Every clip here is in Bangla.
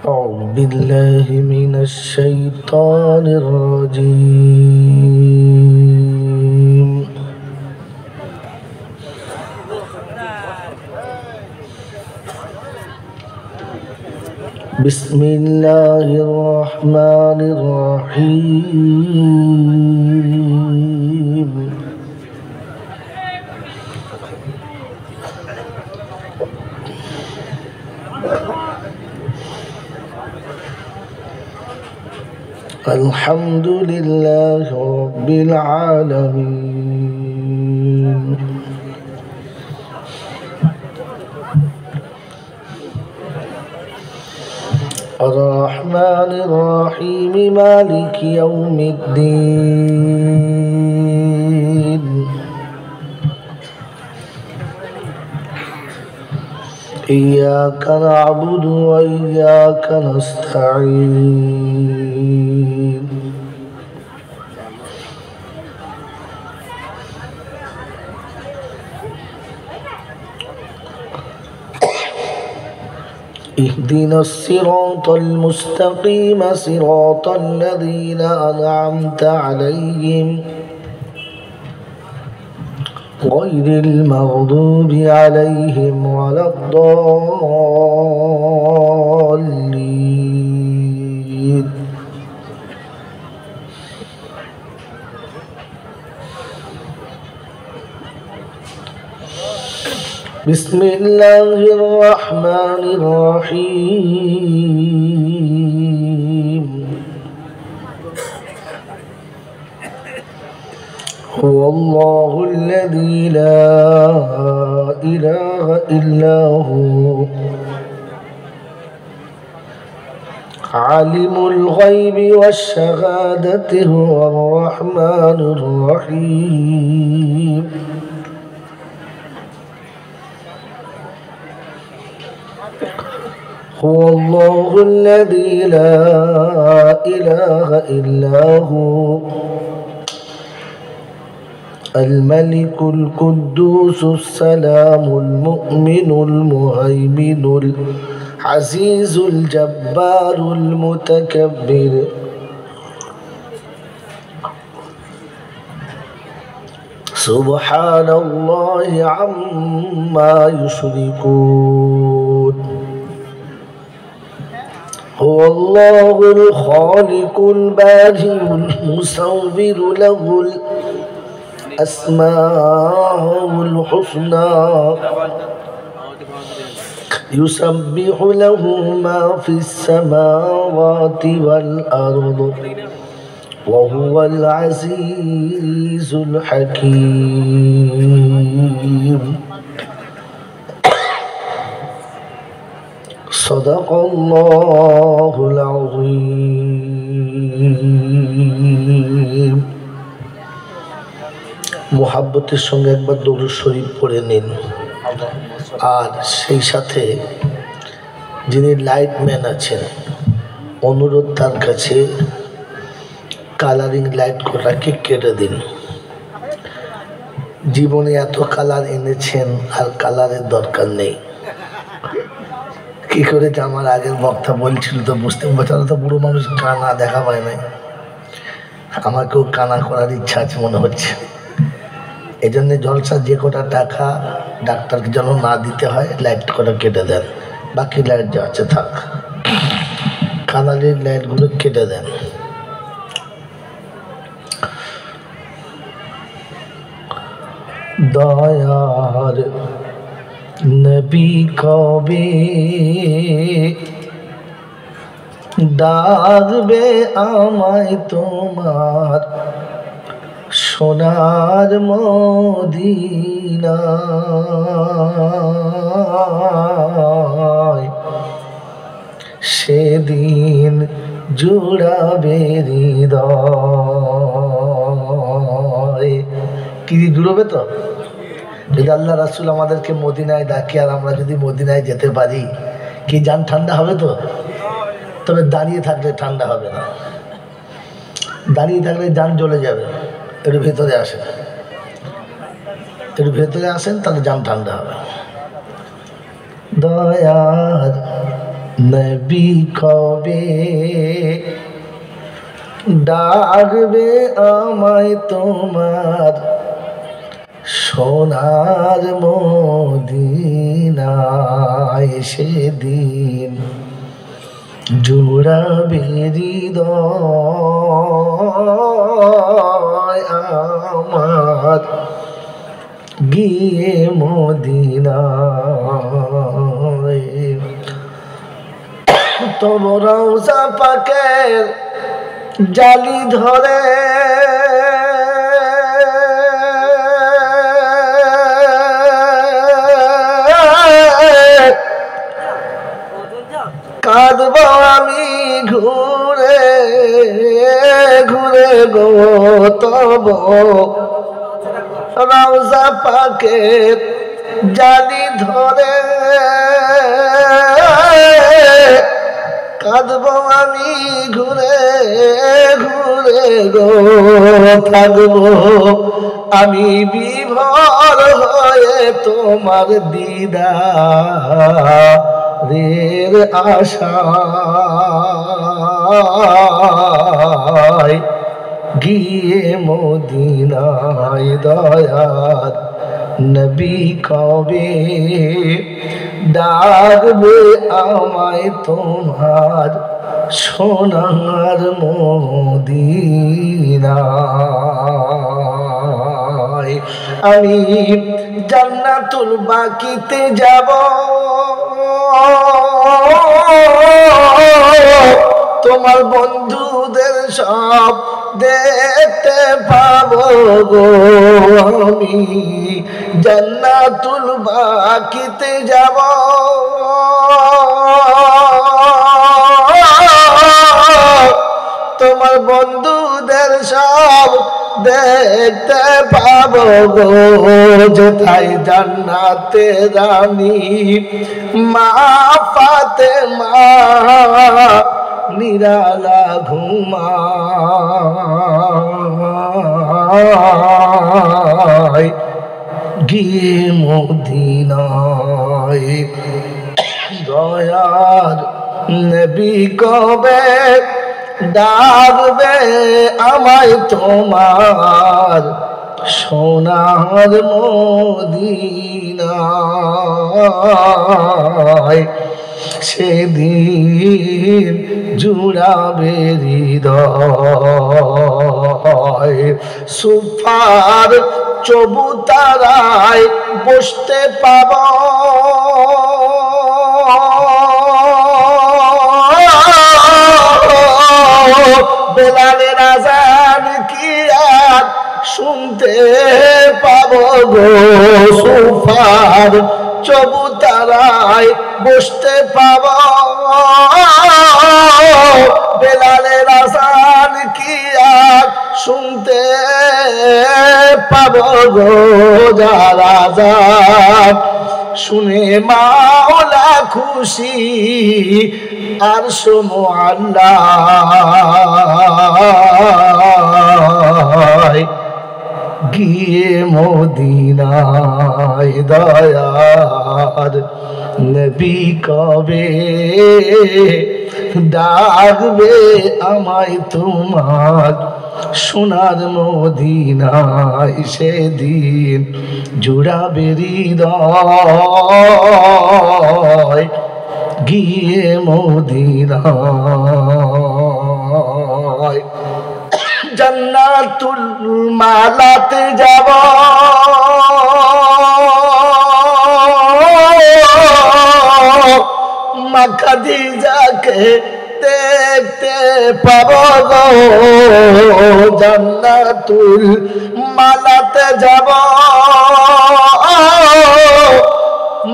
أعوذ بالله من الشيطان الرجيم. بسم الله الرحمن الرحيم. الحمد لله رب العالمين. الرحمن الرحيم مالك يوم الدين. إياك نعبد وإياك نستعين. اهدنا الصراط المستقيم صراط الذين أنعمت عليهم غير المغضوب عليهم ولا الضالين. بسم الله الرحمن الرحيم. هو الله الذي لا إله إلا هو عالم الغيب والشهادة هو الرحمن الرحيم. هو الله الذي لا إله إلا هو الملك القدوس السلام المؤمن المهيمن العزيز الجبار المتكبر سبحان الله عما يشركون. هو الله الخالق البارئ المصور له الأسماء الحسنى يسبح له ما في السماوات والأرض وهو العزيز الحكيم. صدق الله العظيم. মোহাব্বতের সঙ্গে একবার দরুদ শরীফ পড়ে নিন। আর সেই সাথে যিনি লাইটম্যান আছেন অনুরোধ তার কাছে কালারিং লাইট কটাকে কেটে দিন। জীবনে এত কালার এনেছেন আর কালারের দরকার নেই। কি করে যে আমার আগের বক্তা বলছিল তো বুঝতে পারছি তো, বুড়ো মানুষ কানা দেখা পায় নাই, আমাকেও কানা করার ইচ্ছা আছে মনে হচ্ছে। এই জন্য জলসা যে কটা টাকা ডাক্তারকে যেন না দিতে হয় লাইট কটা কেটে দেন, বাকি লাইট যা আছে থাক, কানালের লাইটগুলো কেটে দেন। দয়ার নবী কবে ডাকবে আমায় তোমার সোনার মদিনায়, সেদিন জুড়াবে হৃদয়। কি জুড়বে তো? যদি আল্লাহ রাসূল আমাদেরকে মদিনায় ডাকে আর আমরা যদি মদিনায় যেতে পারি, কি জান ঠান্ডা হবে তো? তবে দাঁড়িয়ে থাকলে ঠান্ডা হবে না, দাঁড়িয়ে থাকলে জান জ্বলে যাবে। একটু ভেতরে আসেন, একটু ভেতরে আসেন, তাহলে জান ঠান্ডা হবে। দয়ার নবী কবে ডাকবে আমায় তোমার সোনার মদিনায়, সেদিন জুড়াবে হৃদয় আমার গিয়ে মদিনায়। তবু রওজা পাকের জালি ধরে কাঁদব আমি ঘুরে ঘুরে গো, তব রওজা পাকের জালি ধরে কাঁদব আমি ঘুরে ঘুরে গো, থাকব আমি বিভোর হয়ে তোমার দিদারের আশায় গিয়ে মদিনায়। দয়ার নবী কবে ডাকবে আমায় তোমার সোনার মদিনায়। আমি জান্নাতুল বাকিতে যাব, তোমার বন্ধুদের সব দেখতে পাবো গো। আমি জান্নাতুল বাকিতে যাব, তোমার বন্ধুদের সব দেখতে পাবো গো। যেথায় জান্নাতে রানী মা ফাতেমা নিরালা ঘুমায় গিয়ে মদিনায়। দয়ার নবী কবে ডাকবে আমায় তোমার সোনার মদিনায়, সেদিন জুড়াবে হৃদয়। সুফার চবুতারায় বসতে পাব, বেলালের আযান কি আর শুনতে পাবো গো। সুফার চবুতারায় বসতে পাব, বেলালের আযান কি আর শুনতে পাবো গো। যার আযান শুনে মাওলা খুশি আর সুবহানাল্লাহ গিয়ে মদিনায়। দয়ার নবী কবে ডাকবে আমায় তোমার সোনার মদিনায়, সেদিন জুড়াবে হৃদয় গিয়ে মদিনায়। জান্নাতুল মালাতে যাব, মা খাদিজাকে দেখতে পাবো গো। জান্নাতুল মালাতে যাব,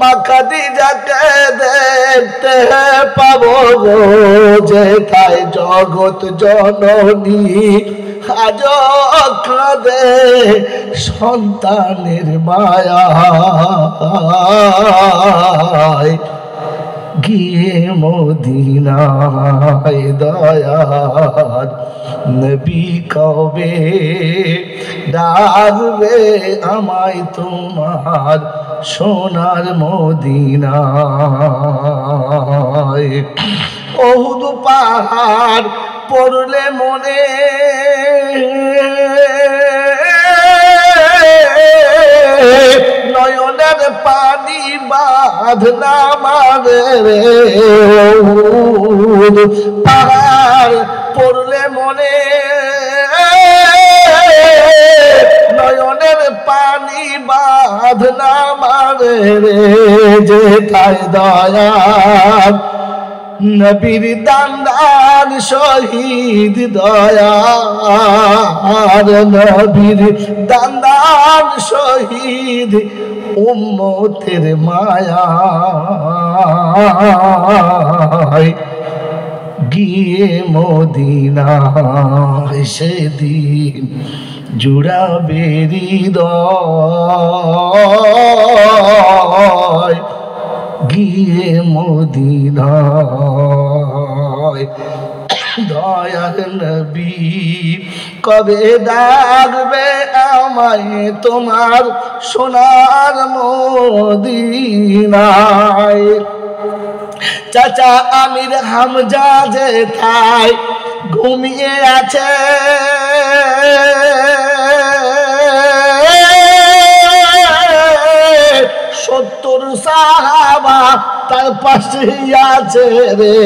মা খাদিজাকে দেখতে পাবো গো। যেথায় জগৎ জননী আজ কাঁদে সন্তানের মায়ায় গিয়ে মদিনায়। দয়ার নবী কবে ডাকবে আমায় তোমার সোনার মদিনায়। পাহাড় পড়লে মনে নয়নের পানি বাঁধনা মারে রে পাহাড় পড়লে মনে নয়নের পানি বাঁধনা মারে রে যেথায় দয়া নবীর দান শহীদ দয়ার নবীর দান শহীদ উম্মতের মায়া গিয়ে মদিনায় সেদিন জুড়াবে হৃদয় গিয়ে মদিনায় দয়ার নবী কবে ডাকবে আমায় তোমার সোনার মদিনায় চাচা আমির হামজা যেথায় ঘুমিয়ে আছে সত্তর সাহাবা তার পাশে আছে রে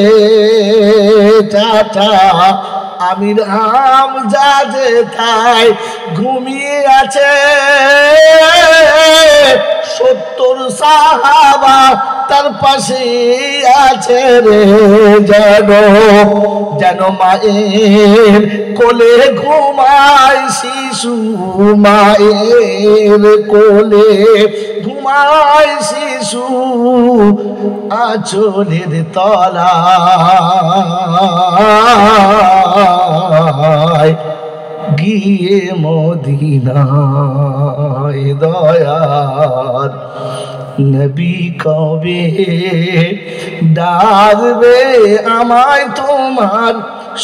চাচা আমির হামজা যেথায় ঘুমিয়ে আছে সত্তর সাহাবা তার পাশে আছে রে যেন মায়ের কোলে ঘুমায় শিশু মায়ের কোলে ঘুমায় শিশু আঁচলের তলায় গিয়ে মদিনায় দয়ার নবী কবে ডাকবে আমায় তোমার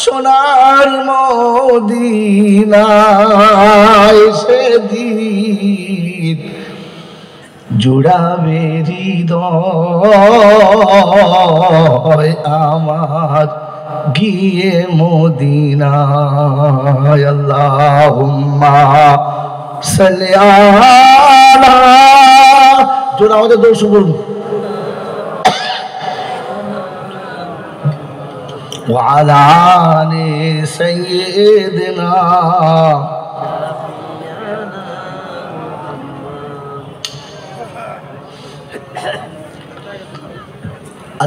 সোনার মদিনায় সেদিন জুড়াবে হৃদয় আমার গিয়ে মদিনায় আল্লাহুম্মা সাল্লি আলা জোরে আমাদের দর্শক বলুন وعلى آل سيدنا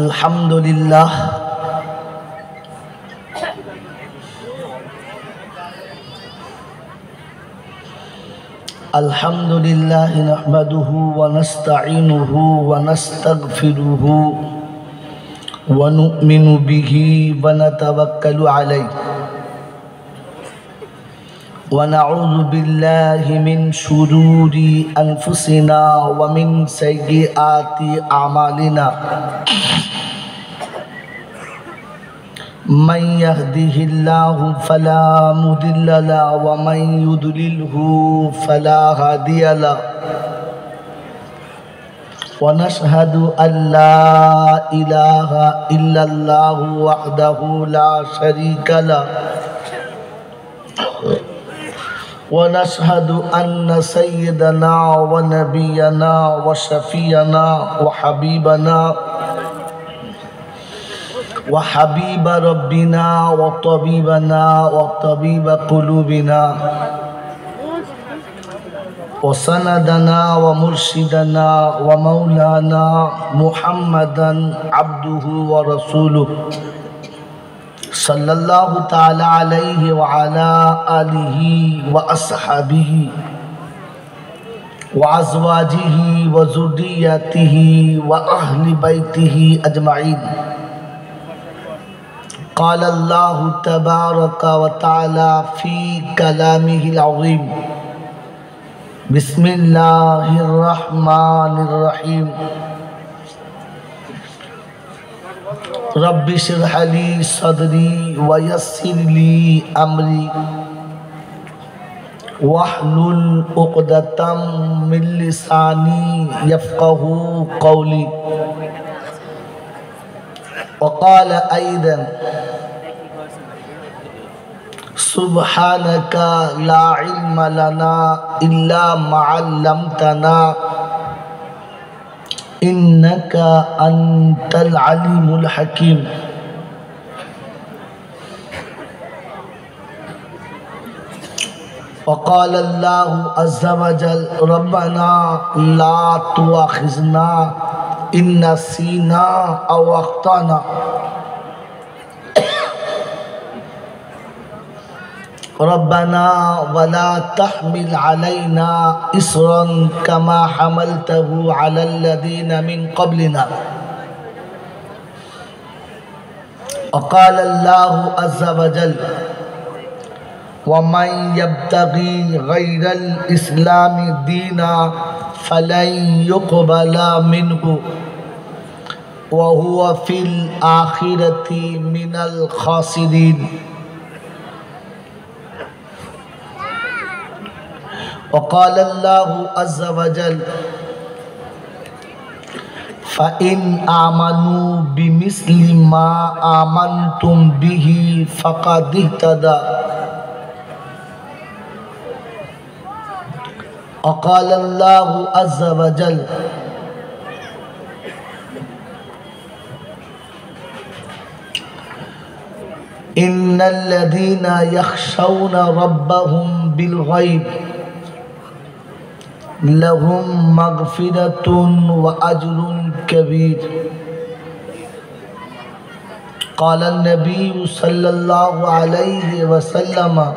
الحمد لله الحمد لله نحمده ونستعينه ونستغفره ونؤمن به ونتوكل عليه ونعوذ بالله من شرور أنفسنا ومن سيئات أعمالنا من يهده الله فلا مضل له ومن يضلله فلا هادي له ونشهد أن لا إله إلا الله وحده لا شريك له ونشهد أن سيدنا ونبينا وشفينا وحبيب ربنا وطبيبنا وطبيب قلوبنا وسندنا ومرشدنا ومولانا محمدا عبده ورسوله صلى الله تعالى عليه وعلى آله وأصحابه وأزواجه وذريته وأهل بيته أجمعين. قال الله تبارك وتعالى في كلامه العظيم بسم الله الرحمن الرحيم رب اشرح لي صدري ويسر لي أمري واحلل عقدة من لساني يفقه قولي. وقال أيضا سبحانك لا علم لنا إلا ما علمتنا إنك أنت العليم الحكيم. وقال الله عز وجل ربنا لا تؤاخذنا إن نسينا أو أخطأنا ربنا ولا تحمل علينا إصرا كما حملته على الذين من قبلنا. وقال الله عز وجل ومن يبتغي غير الإسلام دينا فلن يقبل منه وهو في الآخرة من الخاسرين. وقال الله عز وجل فإن آمنوا بمثل ما آمنتم به فقد اهتدوا. وقال الله عز وجل إن الذين يخشون ربهم بالغيب لهم مغفرة وأجر كبير. قال النبي صلى الله عليه وسلم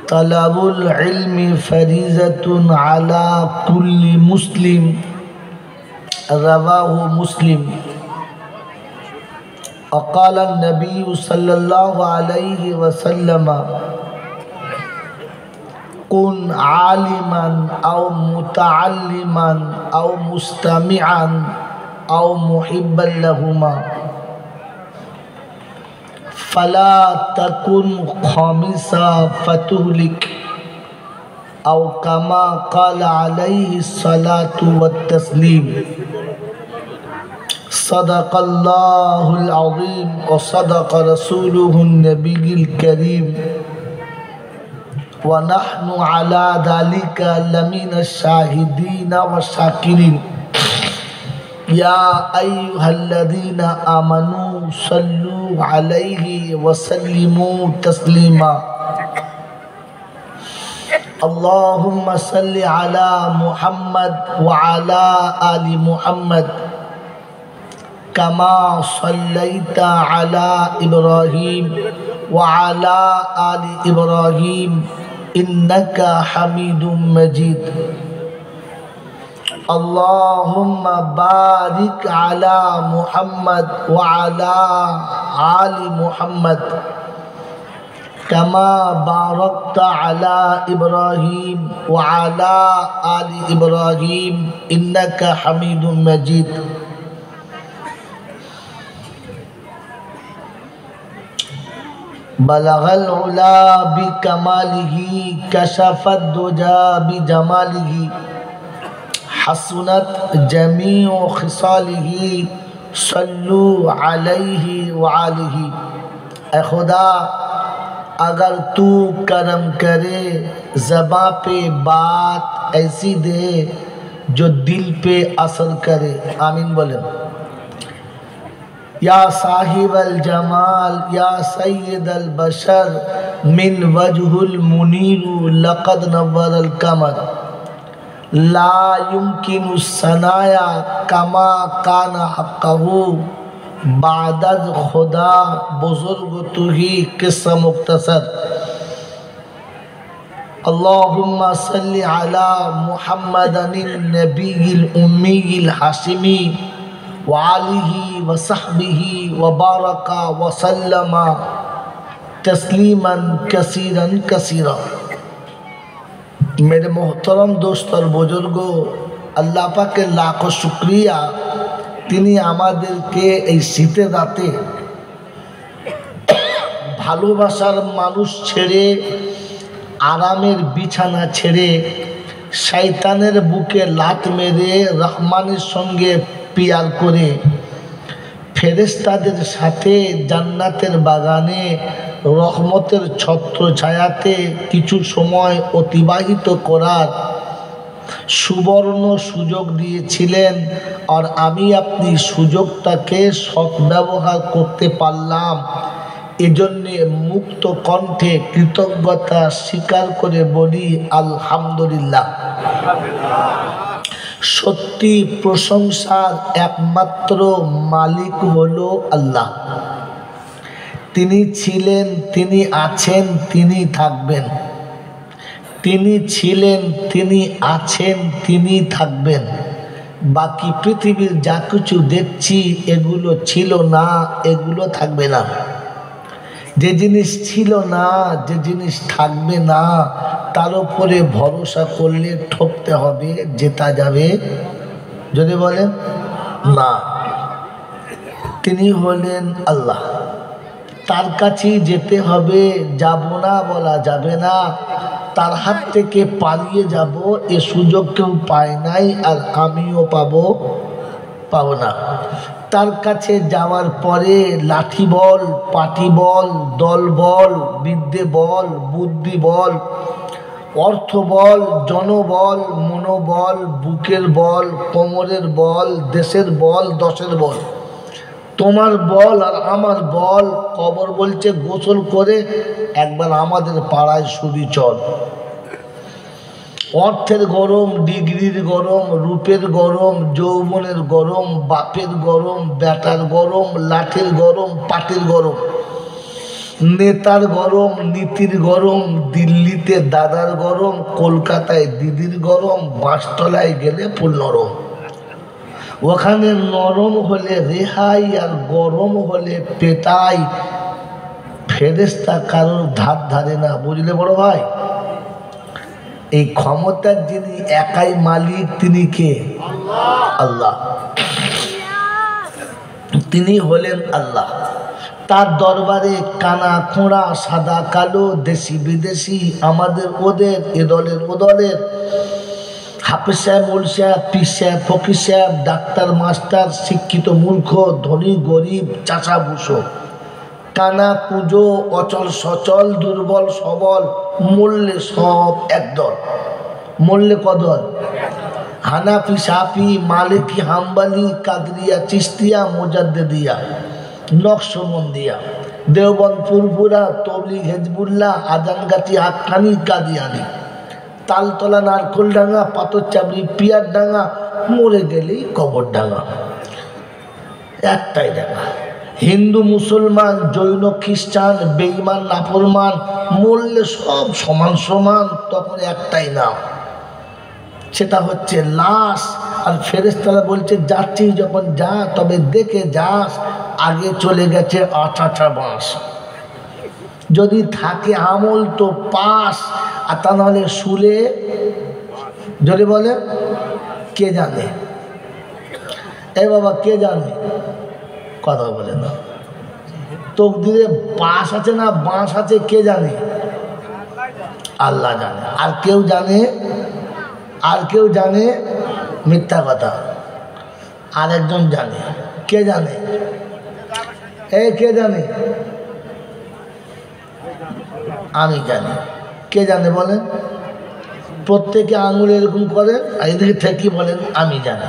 طلب العلم فریضۃ علی کل مسلم رواه مسلم. وقال النبي صلى الله عليه وسلم كن عالما أو متعلما أو مستمعا أو محبا لهما فلا تكن خامسا فتهلك أو كما قال عليه الصلاة والتسليم. صدق الله العظيم وصدق رسوله النبي الكريم ونحن على ذلك لمن الشاهدين والشاكرين. يا أيها الذين آمنوا صلوا عليه وسلموا تسليما. اللهم صل على محمد وعلى آل محمد كما صليت على إبراهيم وعلى آل إبراهيم إنك حميد مجيد. اللهم بارك على محمد وعلى آل محمد كما باركت على إبراهيم وعلى آل إبراهيم إنك حميد مجيد. بلغ العلا بکمالہ کشف الدجى بجمالہ حسنت جمیع خصالہ صلوا علیہ وآلہ. اے خدا اگر تو کرم کرے زباں پہ بات ایسی دے جو دل پہ اثر کرے. آمین بولیں. یا صاحب الجمال یا سید البشر من وجہ المنیر لقد نور القمر لا يمكن الثنایا کما کان حقہ بعد از خدا بزرگ تو ہی قصہ مختصر. اللہم صلی علی محمد النبی الامی الحاشمی وآلہ وصحبہ وبارک وسلم تسلیما کثیرا کثیرا. میرے محترم دوست اور بزرگوں, আল্লাহ পাকের লাখো শুকরিয়া, তিনি আমাদেরকে এই শীতের রাতে ভালোবাসার মানুষ ছেড়ে, আরামের বিছানা ছেড়ে, শয়তানের বুকে লাত মেরে রহমানের সঙ্গে পিয়ার করে ফেরেশতাদের সাথে জান্নাতের বাগানে রহমতের ছত্র ছায়াতে কিছু সময় অতিবাহিত করার সুবর্ণ সুযোগ দিয়েছিলেন। আর আমি আপনি সুযোগটাকে সদ্ব্যবহার করতে পারলাম, এজন্যে মুক্ত কণ্ঠে কৃতজ্ঞতা স্বীকার করে বলি আলহামদুলিল্লাহ। সত্যি প্রশংসার একমাত্র মালিক হলো আল্লাহ। তিনি ছিলেন, তিনি আছেন, তিনি থাকবেন। তিনি ছিলেন, তিনি আছেন, তিনি থাকবেন। বাকি পৃথিবীর যা কিছু দেখছি এগুলো ছিল না, এগুলো থাকবে না। যে জিনিস ছিল না, যে জিনিস থাকবে না, তার উপরে ভরসা করলে ঠকতে হবে, জেতা যাবে যদি বলেন না। তিনি হলেন আল্লাহ, তার কাছেই যেতে হবে, যাব না বলা যাবে না। তার হাত থেকে পালিয়ে যাব এ সুযোগ কেউ পায় নাই, আর আমিও পাবো না। তার কাছে যাওয়ার পরে লাঠি বল, পাটি বল, দল বল, বিদ্যে বল, বুদ্ধি বল, অর্থ বল, জনবল, মনোবল, বুকের বল, কোমরের বল, দেশের বল, দশের বল, তোমার বল আর আমার বল। কবর বলছে গোসল করে একবার আমাদের পাড়ায় শুবি চল। অর্থের গরম, ডিগ্রির গরম, রূপের গরম, যৌবনের গরম, বাপের গরম, বেটার গরম, লাঠির গরম, পাটির গরম, নেতার গরম, নীতির গরম, দিল্লিতে দাদার গরম, কলকাতায় দিদির গরম, বাঁশতলায় গেলে ফুল নরম। ওখানে নরম হলে রেহাই আর গরম হলে পেটাই। ফেরেশতা কারোর ধার ধারে না, বুঝলে বড় ভাই? এই ক্ষমতার যিনি একাই মালিক তিনি কে? আল্লাহ। তিনি হলেন আল্লাহ। তার দরবারে কানা খোঁড়া, সাদা কালো, দেশি বিদেশি, আমাদের ওদের, এ দলের ও দলের, হাফেজ সাহেব, মোল সাহেব, পীর সাহেব, ফকির সাহেব, ডাক্তার, মাস্টার, শিক্ষিত মূর্খ, ধনী গরিব, চাষা বুসো, কানা পুজো, অচল সচল, দুর্বল সবল, মূল্যে সব একদল। মূল্যে কদল? হানাফি, সাফি, মালিকি, হাম্বালি, কাদরিয়া, চিস্তিয়া, মোজাদ্দেদিয়া, নকশবন্দিয়া, দেওবন্দ, ফুরফুরা, তবলিগ, হেজবুল্লাহ, আজানগাছি, হাক্কানি, কাদিয়ানি, তালতলা, নারকোলডাঙ্গা, পাথরচাবড়ি, পিয়ারডাঙ্গা, মরে গেলেই কবরডাঙ্গা, একটাই ডাঙ্গা। হিন্দু, মুসলমান, জৈন, খ্রিস্টান, বেঈমান, নাফরমান, মরলে সব সমান সমান, তখন একটাই নাম, সেটা হচ্ছে লাশ। আর ফেরেশতারা বলছে যাচ্ছিস যখন যা, তবে দেখে যাস আগে চলে গেছে আঠাটা বাঁশ। যদি থাকে আমল তো পাস, আর তা নাহলে শুলে, যদি বলে কে জানে? এ বাবা কে জানে? কথা বলে না। তকদিরে পাশ আছে না বাঁশ আছে কে জানে? আল্লাহ জানে। আর কেউ জানে? আর কেউ জানে? মিথ্যা কথা। আর একজন জানে। কে জানে? কে জানে? আমি জানি। কে জানে বলেন? প্রত্যেকে আঙুল এরকম করেন আর এদিকে ঠেকি বলেন আমি জানি।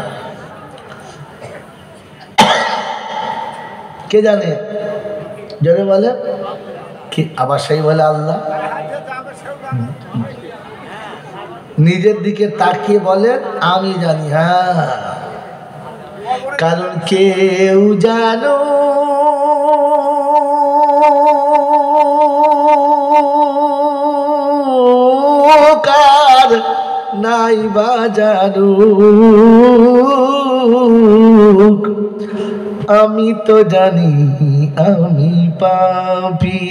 কে জানে? জোরে বলে কি? আবার সেই বলে আল্লাহ। নিজের দিকে তাকিয়ে বলে আমি জানি। হ্যাঁ, কারণ কেউ জানো কার নাই বা জানো, আমি তো জানি আমি পাপী।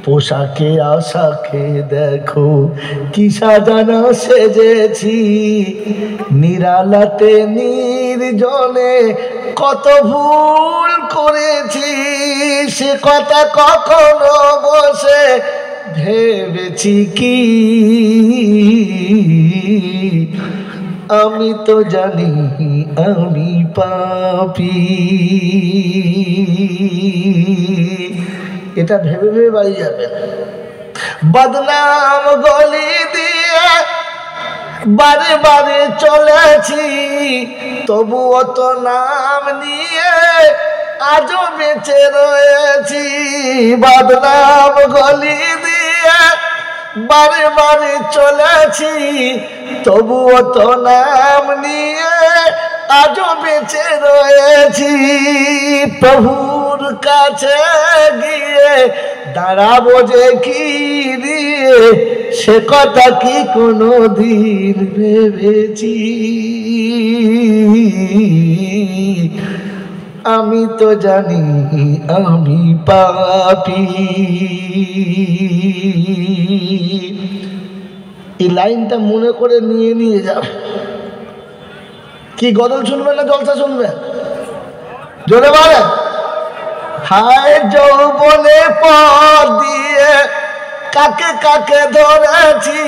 পোশাকে আশাকে দেখো কি সাজানো সেজেছি, নিরালাতে নির্জনে কত ভুল করেছি, সে কথা কখনো বসে ভেবেছি কি? আমি তো জানি আমি পাপী। এটা ভেবে ভেবে বাড়ি যাবেন। বদনাম গলি দিয়ে বারে বারে চলেছি, তবুও তো নাম নিয়ে আজও বেঁচে রয়েছি। বদনাম গলি দিয়ে বারে বারে চলেছি, তবুও তো নাম নিয়ে আজও বেঁচে রয়েছি। প্রভুর কাছে গিয়ে দাঁড়াবো যে কি দিয়ে, সে কথা কি কোনো দিন ভেবেছি? আমি তো জানি আমি পাপী। এই লাইনটা মনে করে নিয়ে নিয়ে যাও। কি গজল শুনবেন না জলসা শুনবেন? জোরে বলেন। হায় যৌবনে পথ দিয়ে কাকে কাকে ধরেছি,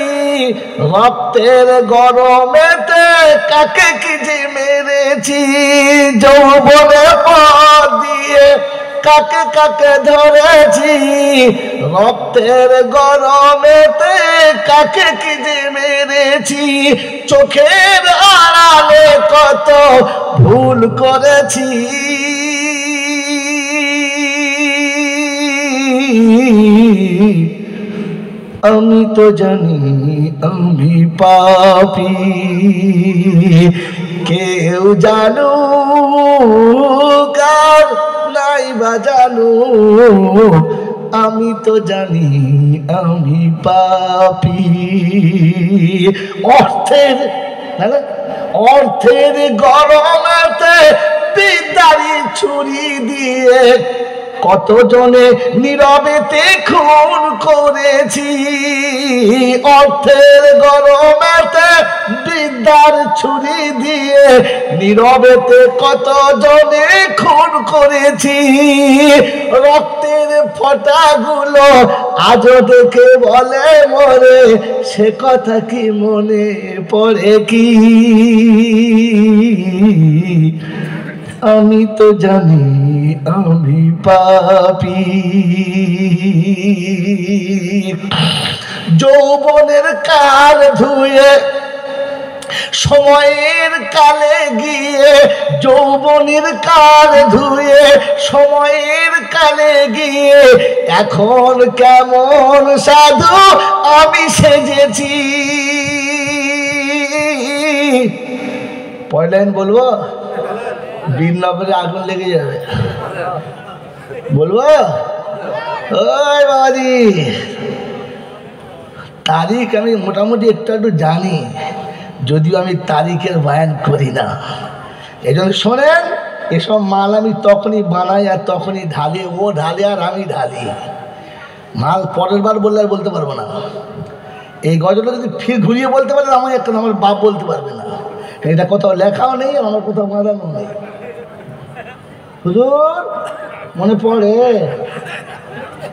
রক্তের গরমেতে কাকে কি যে মেরেছি। যৌবনে পথ দিয়ে কাকে কাকে ধরেছি, রক্তের গরমেতে কাকে কি যে মেরেছি। চোখের আড়ালে কত ভুল করেছি, আমি তো জানি আমি পাপী। কেউ জানু কার নাই বা জানু, আমি তো জানি আমি পাপী। অর্থের গরমেতে বিদ্যারি ছুরি দিয়ে কতজনে নীরবেতে খুন করেছি। অর্থের গরমেতে বিদ্যার ছুরি দিয়ে নীরবেতে কতজনে খুন করেছি। রক্তের ফোঁটাগুলো আজও দেখে বলে মরে, সে কথা কি মনে পড়ে কি? আমি তো জানি আমি পাপী। যৌবনের কাল ধুয়ে সময়ের কালে গিয়ে, যৌবনের কাল ধুয়ে সময়ের কালে গিয়ে এখন কেমন সাধু আমি সেজেছি। পরের লাইন বলবো? বীরনগরে আগুন লেগে যাবে। বলবো? ওই বাবাজি, তারিখ আমি মোটামুটি একটু একটু জানি, যদিও আমি তারিখের বয়ান করি না। এই জন্য শোনেন, এসব মাল আমি তখনই বানাই আর তখনই ঢালি। ও ঢালে আর আমি ঢালি। মাল পরের বার বললে আর বলতে পারবো না। এই গজলটা যদি ফির ঘুরিয়ে বলতে পারেন, আমার একটা আমার বাপ বলতে পারবে না। এটা কোথাও লেখাও নেই, আমার কোথাও বাঁধানো নেই। হুজুর মনে পড়ে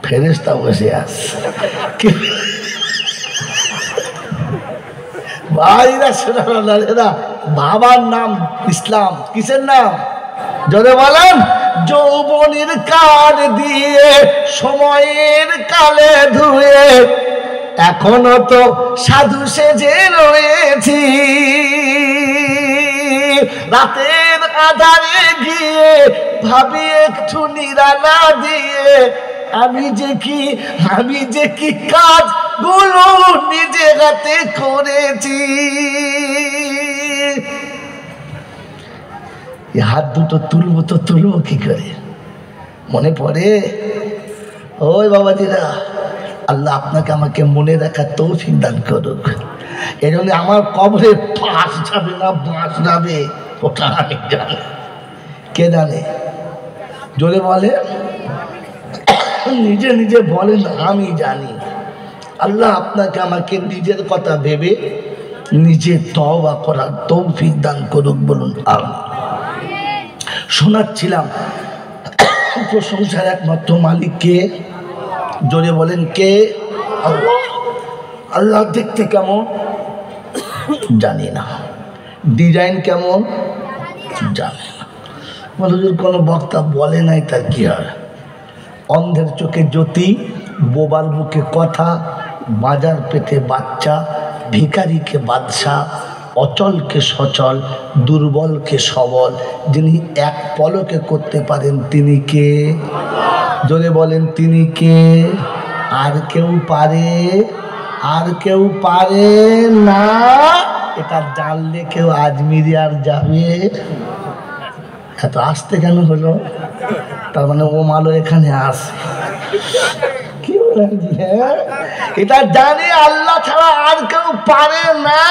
ফেরেশতা বসে আছে ভাইরা, সেটা বাবার নাম ইসলাম। কিসের নাম? যদি বলেন যৌবনের কাল দিয়ে সময়ের কালে ধুয়ে এখনো তো সাধু সেজে রয়েছি। রাতের আধারে গিয়ে ভাবি একটু নিরালা দিয়ে, আমি যে কি কাজ গুলো নিজে হাতে করেছি। হাত দুটো তুলবো কি করে? মনে পড়ে? ওই বাবাজিরা, আল্লাহ আপনাকে আমাকে মনে রাখার তৌফিক দান করুক। এই জন্য আমার কবরে পাশ যাবে না বাঁশ যাবে, ওটা আমি জানি। কে জানে? জোরে বলে। নিজে নিজে বলেন আমি জানি। আল্লাহ আপনাকে আমাকে নিজের কথা ভেবে নিজে তওবা করার তৌফিক দান করুক। বলুন আমিন। শোনাচ্ছিলাম প্রশংসার একমাত্র মালিক কে? জোরে বলেন কে? আল্লাহ। আল্লাহ দেখতে কেমন জানি না, ডিজাইন কেমন জানে না। হুজুর কোনো বক্তা বলে নাই, তার কি হয়? অন্ধের চোখে জ্যোতি, বোবার মুখে কথা, বাজার পেটে বাচ্চা, ভিখারিকে বাদশা, অচলকে সচল, দুর্বলকে সবল, যিনি এক পলকে করতে পারেন তিনি কে? জোরে বলেন তিনি কে? আর কেউ পারে? আর কেউ পারে না। এটা জানলে কেউ আজমিরি আর যাবে? এত আসতে কেন হলো? তার মানে ও মালও এখানে আসে। কি বলেন? এটা জানে আল্লাহ ছাড়া আর কেউ পারে না।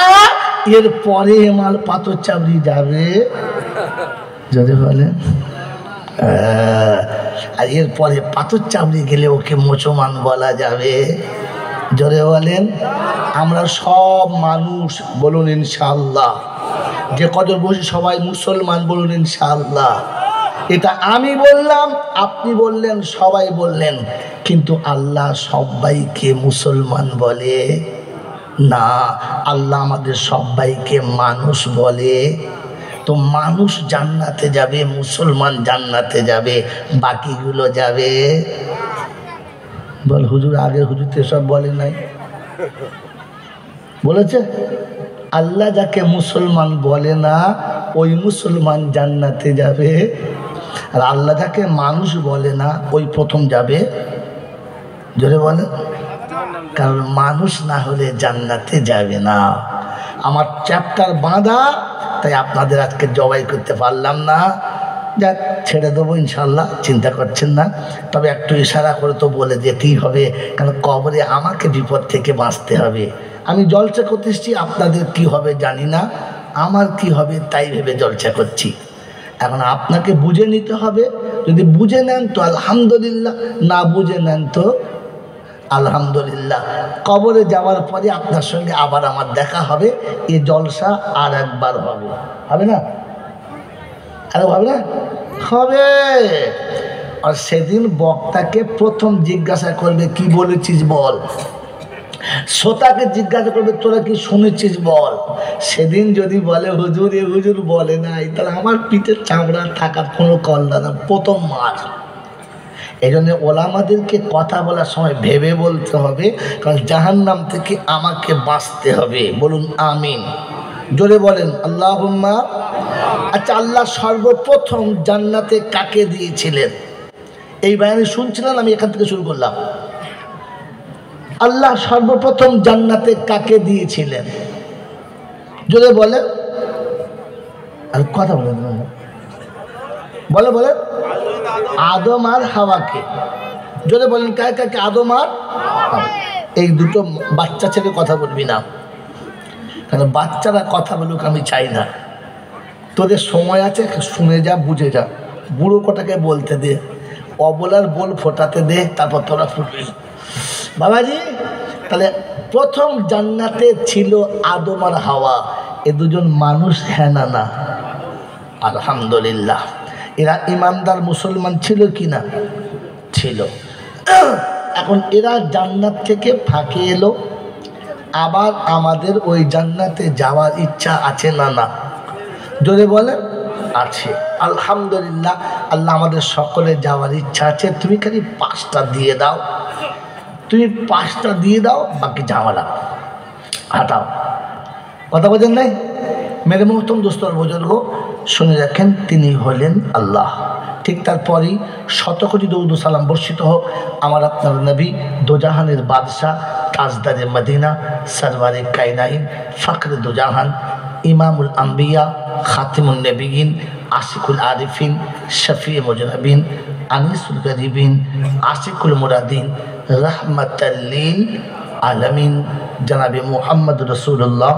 এর পরে মাল পাথর চাবড়ি যাবে, যদি বলেন। আর এরপরে পাথর চাবড়ি গেলে ওকে মুসলমান বলা যাবে, জোরে বলেন। আমরা সব মানুষ, বলুন ইনশাআল্লাহ। যে কজন বসে সবাই মুসলমান, বলুন ইনশাআল্লাহ। এটা আমি বললাম, আপনি বললেন, সবাই বললেন, কিন্তু আল্লাহ সবাইকে মুসলমান বলে না। আল্লাহ আমাদের সবাইকে মানুষ বলে। তো মানুষ জান্নাতে যাবে, মুসলমান জান্নাতে যাবে, বাকিগুলো যাবে? বল হুজুর, আগে হুজুর তো সব বলে নাই, বলেছে আল্লাহ যাকে মুসলমান বলে না ওই মুসলমান জান্নাতে যাবে, আর আল্লাহ যাকে মানুষ বলে না ওই প্রথম যাবে। জোরে বলে, কারণ মানুষ না হলে জান্নাতে যাবে না। আমার চ্যাপ্টার বাঁধা, তাই আপনাদের আজকে জবাই করতে পারলাম না। যাক, ছেড়ে দেবো ইনশাল্লাহ, চিন্তা করছেন না। তবে একটু ইশারা করে তো বলে যেতেই হবে, কারণ কবরে আমাকে বিপদ থেকে বাঁচতে হবে। আমি জলসা করতে এসেছি, আপনাদের কি হবে জানি না, আমার কি হবে তাই ভেবে জলসা করছি। এখন আপনাকে বুঝে নিতে হবে। যদি বুঝে নেন তো আলহামদুলিল্লাহ, না বুঝে নেন তো আলহামদুলিল্লাহ। কবরে যাওয়ার পরে আপনার সঙ্গে আবার আমার দেখা হবে। এই জলসা আর একবার হবে, হবে না? আরে হবে না? হবে। আর সেদিন বক্তাকে প্রথম জিজ্ঞাসা করবে, কি বলেছিস বল। শ্রোতাকে জিজ্ঞাসা করবে, তোরা কি শুনেছিস বল। সেদিন যদি বলে হুজুর এ হুজুর বলে নাই, তাহলে আমার পিঠের চামড়া থাকার কোনো কল্যাণ না, প্রথম মার। এই জন্য ওলামাদেরকে কথা বলার সময় ভেবে বলতে হবে, কারণ জাহান্নাম থেকে আমাকে বাঁচতে হবে। বলুন আমিন, জোরে বলেন আল্লাহুম্মা। আচ্ছা, আল্লাহ সর্বপ্রথম জান্নাতে কাকে দিয়েছিলেন? এই বায়ানে শুনছিলেন, আমি এখান থেকে শুরু করলাম। আল্লাহ সর্বপ্রথম জান্নাতে কাকে দিয়েছিলেন? জোরে বলেন, আর কথা বলেন, বলে বলেন। আদম আর হাওয়াকে। জোরে বলেন কাকে কাকে? আদম আর হাওয়া। এই দুটো বাচ্চা ছেলে কথা বলবি না, কারণ বাচ্চারা কথা বলুক আমি চাই না। তোদের সময় আছে, শুনে যা, বুঝে যা। বুড়ো কটাকে বলতে দে, অবলার বল ফোটাতে দে, তারপর তোরা ফুটবি বাবাজি। তাহলে প্রথম জান্নাতে ছিল আদম আর হাওয়া। এ দুজন মানুষ, হ্যাঁ না না? আলহামদুলিল্লাহ। এরা ইমানদার মুসলমান ছিল কি না? ছিল। এখন এরা জান্নাত থেকে ফাঁকে এলো, আবার আমাদের ওই জান্নাতে যাওয়ার ইচ্ছা আছে না না? জোরে বলে আছে। আলহামদুলিল্লাহ, আল্লাহ আমাদের সকলে যাওয়ার ইচ্ছা আছে। তুমি খালি 5টা দিয়ে দাও, তুমি 5টা দিয়ে দাও, বাকি ঝামেলা হাঁটাও। কথা বোঝেন নাই? মেরে মোহতম দোস্তর বুজুর্গ, শুনে রাখেন, তিনি হলেন আল্লাহ। ঠিক তারপরেই শতকোটি দরুদ ও সালাম বর্ষিত হোক আমার আপনার নবী, দোজাহানের বাদশাহ, তাজদারে মদিনা, সরওয়ারে কায়নাইন, ফখরে দোজাহান, ইমামুল আম্বিয়া, খাতিমুন নবিয়িন, আশিকুল আরিফিন, শফিয়ে মুজনবিন, আনিসুল গরিবিন, আশিকুল মুরাদিন, রহমাতাল লিল আলামিন জনাবে মুহাম্মদ রাসূলুল্লাহ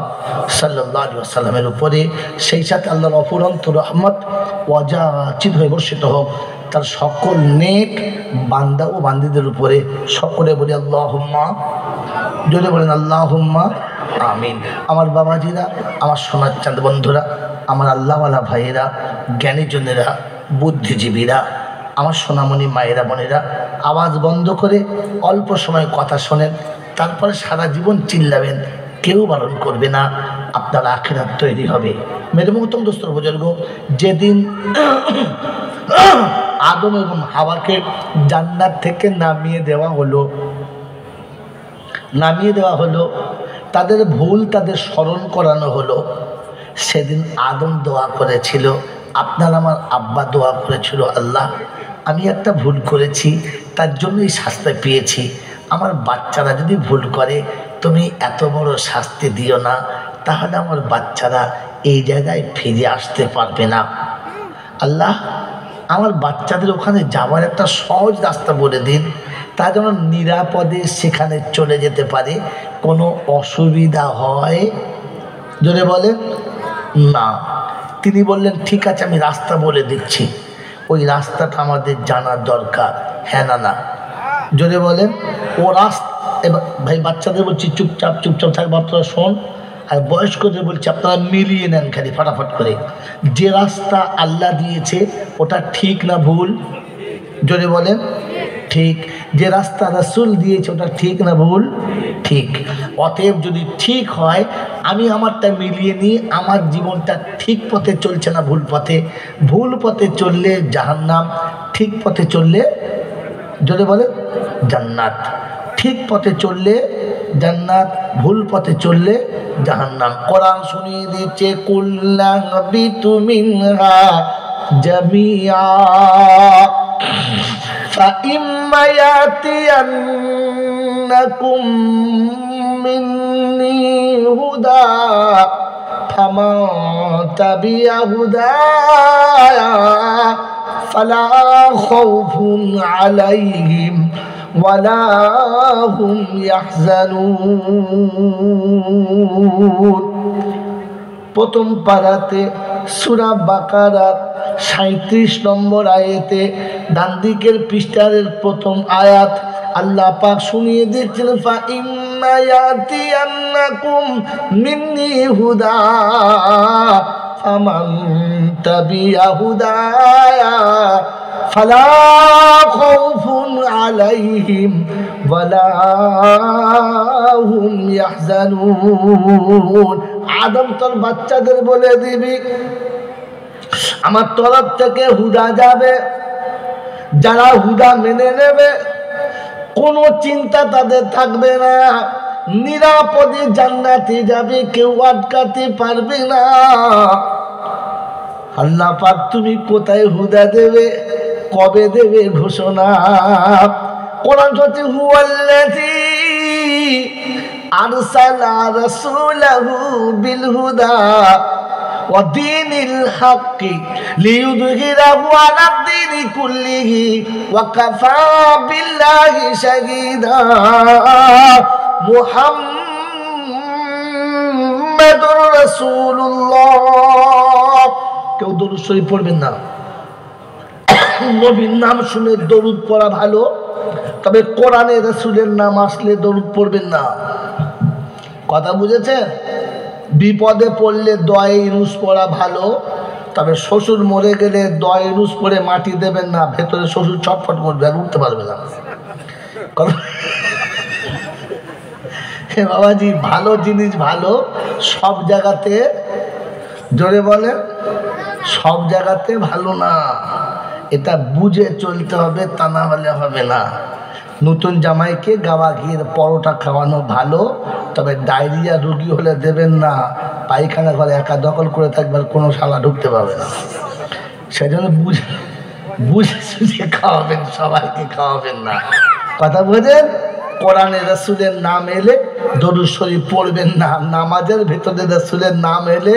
সাল্লাল্লাহু আলাইহি ওয়াসাল্লামের উপরে, সেই সাথে আল্লাহর অফুরন্ত রহমত ওয়াজাচিত হয়ে বর্ষিত হোক তার সকল নেক বান্দা ও বান্দীদের উপরে। সকলে বলি আল্লাহুম্মা, জোরে বলেন আল্লাহুম্মা আমিন। আমার বাবাজিরা, আমার সোনার চাঁদ বন্ধুরা, আমার আল্লাহওয়ালা ভাইয়েরা, জ্ঞানীজনেরা, বুদ্ধিজীবীরা, আমার সোনামণি মায়েরা বোনেরা, আওয়াজ বন্ধ করে অল্প সময় কথা শোনেন, তারপরে সারা জীবন চিল্লাবেন, কেউ বারণ করবে না। আপনার আখিরাত তৈরি হবে। মেরে মোহতরম দোস্তর বুজুর্গ, যেদিন আদম এবং হাওয়াকে জান্নাত থেকে নামিয়ে দেওয়া হলো, তাদের ভুল তাদের স্মরণ করানো হলো, সেদিন আদম দোয়া করেছিল, আপনার আমার আব্বা দোয়া করেছিল, আল্লাহ আমি একটা ভুল করেছি, তার জন্যই শাস্তি পেয়েছি, আমার বাচ্চারা যদি ভুল করে তুমি এত বড় শাস্তি দিও না, তাহলে আমার বাচ্চারা এই জায়গায় ফিরে আসতে পারবে না। আল্লাহ আমার বাচ্চাদের ওখানে যাওয়ার একটা সহজ রাস্তা বলে দিন, তা যেন নিরাপদে সেখানে চলে যেতে পারে, কোনো অসুবিধা হয় জোরে বলেন না। তিনি বললেন ঠিক আছে আমি রাস্তা বলে দিচ্ছি, ওই রাস্তাটা আমাদের জানার দরকার, হ্যাঁ না না জোরে বলেন। ও রাস্তা এবার ভাই বাচ্চাদের বলছি চুপচাপ থাকবে, আপনারা শোন, আর বয়স্কদের বলছি আপনারা মিলিয়ে নেন খালি ফটাফট করে। যে রাস্তা আল্লাহ দিয়েছে ওটা ঠিক না ভুল জোরে বলেন, ঠিক। যে রাস্তা রাসূল দিয়েছে ওটা ঠিক না ভুল, ঠিক। অতএব যদি ঠিক হয় আমি আমারটা মিলিয়ে নিই, আমার জীবনটা ঠিক পথে চলছে না ভুল পথে, ভুল পথে চললে জাহান্নাম, ঠিক পথে চললে জোরে বলেন জান্নাত, ঠিক পথে চললে জান্নাত, ভুল পথে চললে জাহান্নাম। কোরআন শুনিয়ে দিচ্ছে কুল্লাহবিতু মিনহা জামিআ فإما يأتينكم مني هدى فمن تبع هداي فلا خوف عليهم ولا هم يحزنون। প্রথম পারাতে সূরা বাকারার 37 নম্বর আয়াতে ডান দিকের পৃষ্ঠার প্রথম আয়াত আল্লাহ পাক শুনিয়ে দিচ্ছেন ফা ইম্মা ইয়াতিয়ান্নাকুম মিন্নি হুদা ফামান তাবিআ হুদায়া ফালা খাউফুন আলাইহিম ওয়ালা হুম ইয়াহজানুন। আদম তোর বাচ্চাদের বলে দিবি আমার তরফ থেকে হুদা যাবে, যারা হুদা মেনে নেবে কোনো চিন্তা তাদের থাকবে না, নিরাপদে জান্নাতে যাবে, কেউ আটকাতে পারবে না। আল্লাহ পাক তুমি কোথায় হুদা দেবে, কবে দেবে ঘোষণা। কোরআন হচ্ছে হুয়াল্লাযী আরসালা রাসূলাহু বিল হুদা وَدِينِ الْحَقِّ لِيُظْهِرَهُ عَلَى الدِّينِ كُلِّهِ وَكَفَى بِاللَّهِ شَهِيدًا মুহাম্মাদুর রাসূলুল্লাহ। কেউ দরুদ শরীফ পড়বেন না, নবীর নাম শুনে দরুদ পড়া ভালো, তবে কোরআনে রাসূলের নাম আসলে দরুদ পড়বেন না। কথা বুঝেছেন? বিপদে পড়লে দোয়া ইউনুস পড়া ভালো, তবে শ্বশুর মরে গেলে দোয়া ইউনুস পড়ে মাটি দেবেন না, ভেতরে শ্বশুর ছটফট করবে আর উঠতে পারবে না। হে বাবাজি ভালো জিনিস ভালো, সব জায়গাতে জোরে বলে সব জায়গাতে ভালো না, এটা বুঝে চলতে হবে, তা না হলে হবে না। নতুন জামাইকে গাওয়া ঘির পরোটা খাওয়ানো ভালো, তবে ডায়রিয়া রোগী হলে দেবেন না, পায়খানা ঘরে একা দখল করে থাকবে, কোনো শালা ঢুকতে পারবে না। সেই জন্য বুঝে সুঝে খাওয়াবেন, সবাইকে খাওয়াবেন না। কথা বোঝেন? কোরআনে রাসূলের নাম এলে দরুদ শরীফ পড়বেন না, নামাজের ভেতরে রাসূলের নাম এলে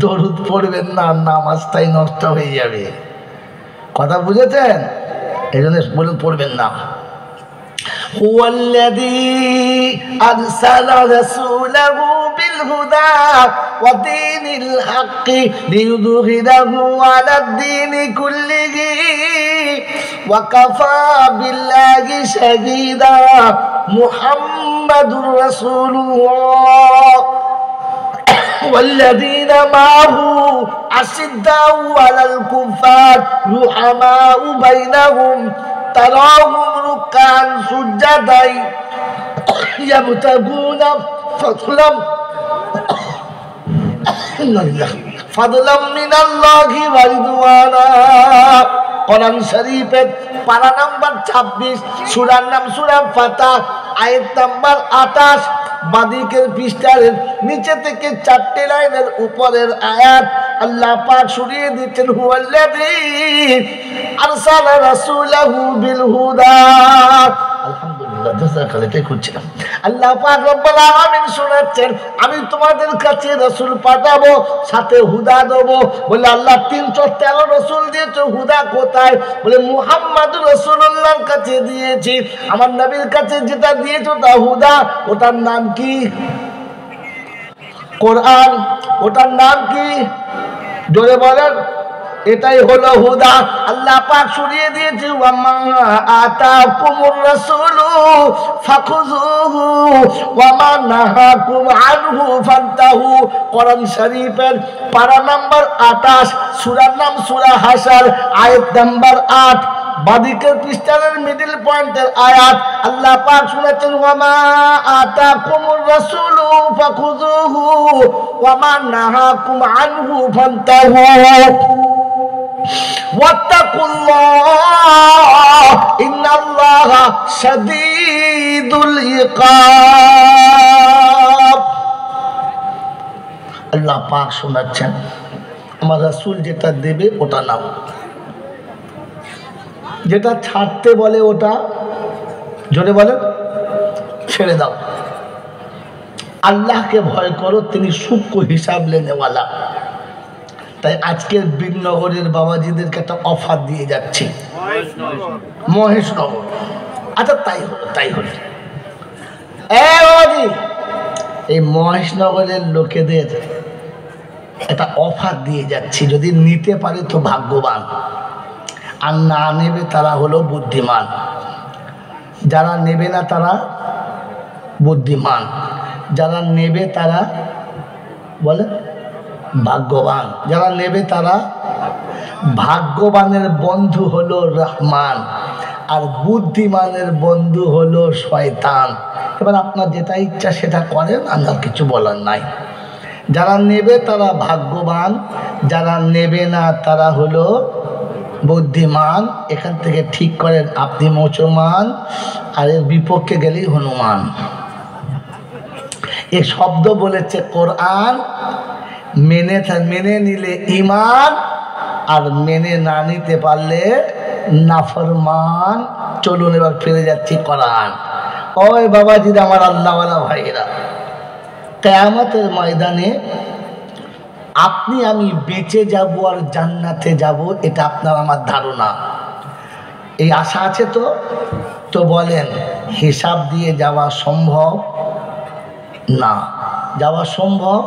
দরুদ পড়বেন না, নামাজটাই নষ্ট হয়ে যাবে। কথা বুঝেছেন? এই জন্য বলেন পড়বেন না। هو الذي أرسل رسوله بالهدى ودين الحق ليظهره على الدين كله وكفى بالله شهيدا محمد رسول الله والذين معه أشداء على الكفار رحماء بينهم تراهم ركعا سجدا يبتغون فضلا ফাদলাম মিনাল্লাহি ওয়া রিদওয়ানা। কোরআন শরীফের পারা নাম্বার 26, সূরার নাম সূরা ফাতিহা, আয়াত নাম্বার 28, বাদিকের পৃষ্ঠার নিচে থেকে 4টে লাইনের উপরের আয়াত আল্লাহ পাক শুনিয়ে দিচ্ছেন, হুয়াল্লাযী আরসালা রাসূলাহু বিল হুদা। আলহামদুলিল্লাহ, জাযাকাল্লাহ খুঁজছিলাম। আল্লাহ পাক রব্বুল আলামিন শোনাচ্ছেন, আমি তোমাদের কাছে রাসূল পাঠাবো, সাথে হুদা দেবো। বলে আল্লাহ 313 রাসূল দিয়েছো, হুদা কোথায়? বলে মুহাম্মদুর রাসূলুল্লাহর কাছে দিয়েছি। আমার নবীর কাছে যেটা দিয়েছো তা হুদা। ওটার নাম কি? কোরআন। ওটার নাম কি? জোরে বলেন। এটাই হলো হুদা। আল্লাহ পাক শুনিয়ে দিয়েছে, ওয়া মা আতাকুমুর রাসূলু ফাখুযুহু ওয়া মা নাহাকুম আনহু ফান্তাহু। কোরআন শরীফের পারা নাম্বার 28, সূরার নাম সূরা হাসর, আয়াত নাম্বার 8, বাদিকের পৃষ্ঠার মিডল পয়েন্টের আয়াত আল্লাহ পাক শুনাচ্ছেন, ওয়া মা আতাকুমুর রাসূলু ফাখুযুহু ওয়া মা নাহাকুম আনহু ফান্তাহু ওয়াত্তাকুল্লাহ ইন্নাল্লাহা শাদীদুল ইকাব। আল্লাহ পাক শোনাচ্ছেন, আমার রাসূল যেটা দেবে ওটা নাও, যেটা ছাড়তে বলে ওটা জোরে বলে ছেড়ে দাও। আল্লাহকে ভয় করো, তিনি সূক্ষ্ম হিসাব লেনেওয়ালা। তাই আজকের বীরনগরের বাবাজিদেরকে একটা অফার দিয়ে যাচ্ছি, মহেশনগর। আচ্ছা তাই হলো বাবাজি, এই মহেশনগরের লোকেদের একটা অফার দিয়ে যাচ্ছি, যদি নিতে পারে তো ভাগ্যবান, আর না নেবে তারা হলো বুদ্ধিমান। যারা নেবে না তারা বুদ্ধিমান, যারা নেবে তারা বলে ভাগ্যবান। যারা নেবে তারা ভাগ্যবানের বন্ধু হলো রহমান, আর বুদ্ধিমানের বন্ধু হলো শয়তান। এবার আপনার যেটা ইচ্ছা সেটা করেন, আমার কিছু বলার নাই। যারা নেবে তারা ভাগ্যবান, যারা নেবে না তারা হলো বুদ্ধিমান। এখান থেকে ঠিক করেন, আপনি মুসলমান আর এর বিপক্ষে গেলেই হনুমান। এ শব্দ বলেছে কোরআন। মেনে নিলে ঈমান, আর মেনে না নিতে পারলে নাফরমান। চলুন এবার ফিরে যাচ্ছি কোরআন। ওই বাবাজিরা, আমার আল্লাহওয়ালা ভাইরা, কিয়ামতের ময়দানে আপনি আমি বেঁচে যাব আর জান্নাতে যাব, এটা আপনার আমার ধারণা। এই আশা আছে তো বলেন, হিসাব দিয়ে যাওয়া সম্ভব না? যাওয়া সম্ভব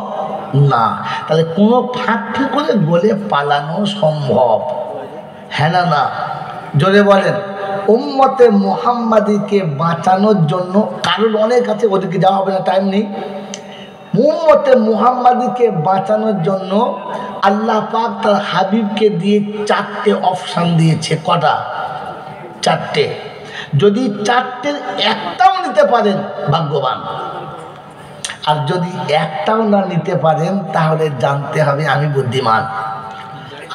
না। তাহলে কোনো ফাঁক করে গলে পালানো সম্ভব? হ্যাঁ না না? জোরে বলেন। উম্মতে মুহাম্মাদিকে বাঁচানোর জন্য, কারণ অনেক আছে, ওদেরকে যাওয়া হবে না, টাইম নেই। উম্মতে মুহাম্মাদিকে বাঁচানোর জন্য আল্লাহ পাক তার হাবিবকে দিয়ে 4টে অপশান দিয়েছে। কটা? 4টে। যদি 4টের একটাও নিতে পারেন ভাগ্যবান, আর যদি একটাও না নিতে পারেন তাহলে জানতে হবে আমি বুদ্ধিমান।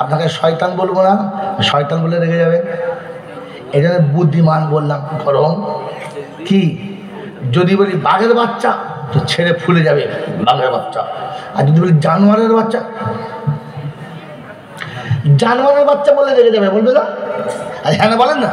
আপনাকে শয়তান বলবো না, শয়তান বলে রেগে যাবে, এই জন্য বুদ্ধিমান বললাম। কারণ কি, যদি বলি বাঘের বাচ্চা তো ছেড়ে ফুলে যাবে বাঘের বাচ্চা, আর যদি বলি জানোয়ারের বাচ্চা, জানোয়ারের বাচ্চা বলে রেগে যাবে, বলবে না? আর হ্যাঁ বলেন না।